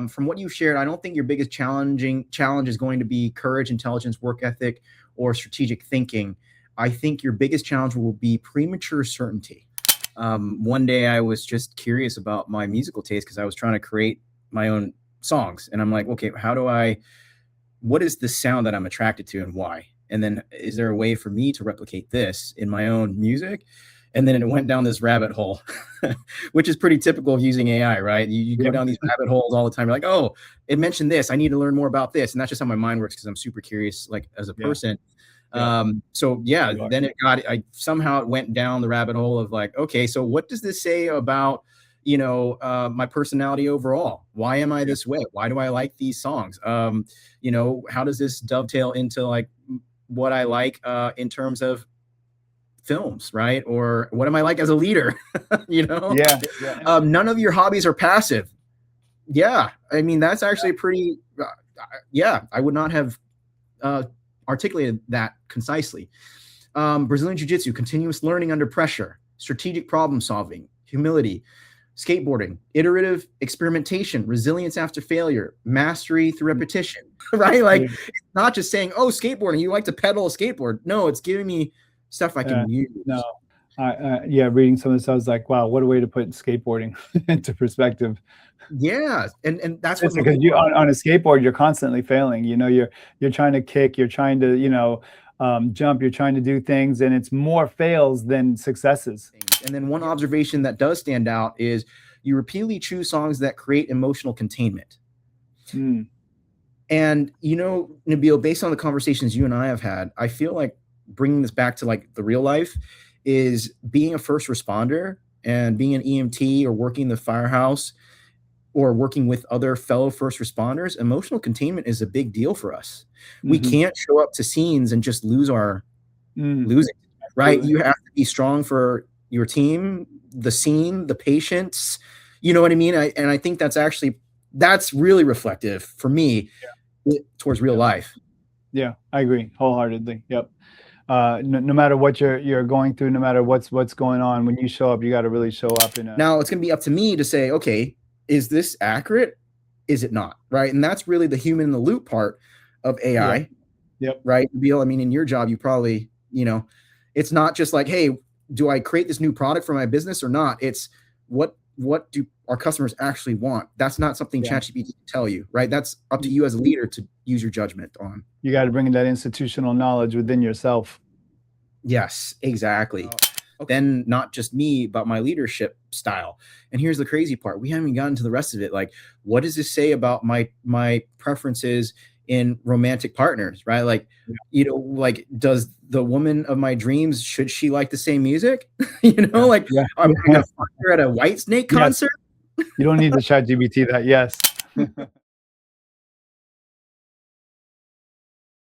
From what you've shared, I don't think your biggest challenge is going to be courage, intelligence, work ethic, or strategic thinking. I think your biggest challenge will be premature certainty. One day I was just curious about my musical taste because I was trying to create my own songs. And I'm like, okay, what is the sound that I'm attracted to and why? And then is there a way for me to replicate this in my own music? And then it went down this rabbit hole, which is pretty typical of using AI, right? You go down these rabbit holes all the time. You're like, oh, it mentioned this. I need to learn more about this. And that's just how my mind works because I'm super curious, like as a person. Then I somehow went down the rabbit hole of like, okay, so what does this say about, my personality overall? Why am I this way? Why do I like these songs? How does this dovetail into like what I like in terms of films, right? Or what am I like as a leader? None of your hobbies are passive. Yeah. I mean, that's actually pretty, I would not have articulated that concisely. Brazilian Jiu-jitsu, continuous learning under pressure, strategic problem solving, humility, skateboarding, iterative experimentation, resilience after failure, mastery through repetition, right? Like it's not just saying, oh, skateboarding, you like to pedal a skateboard. No, it's giving me stuff I can use. No, reading some of this, I was like, wow, what a way to put skateboarding into perspective. Yeah, and that's what, because you on a skateboard, you're constantly failing. You're trying to kick, you're trying to jump, you're trying to do things, and it's more fails than successes. And then one observation that does stand out is you repeatedly choose songs that create emotional containment. And Nabil, based on the conversations you and I have had, I feel like bringing this back to like the real life is being a first responder and being an EMT or working the firehouse or working with other fellow first responders. Emotional containment is a big deal for us. We can't show up to scenes and just lose losing, right? You have to be strong for your team, the scene, the patients, you know what I mean? And I think that's really reflective for me towards real life. Yeah, I agree wholeheartedly. Yep. No matter what you're going through, no matter what's going on, when you show up, you got to really show up. Now it's going to be up to me to say, okay, is this accurate? Is it not? Right. And that's really the human in the loop part of AI. Yep. Right. Bill, I mean, in your job, you probably, it's not just like, hey, do I create this new product for my business or not? It's what do our customers actually want? That's not something ChatGPT can tell you, right? That's up to you as a leader to use your judgment on. You got to bring in that institutional knowledge within yourself. Yes, exactly. Then not just me, but my leadership style. And here's the crazy part. We haven't gotten to the rest of it. Like, what does this say about my preferences in romantic partners, right? Like, like, does the woman of my dreams, should she like the same music? I'm going to find her at a Whitesnake concert. You don't need the ChatGPT that. Yes.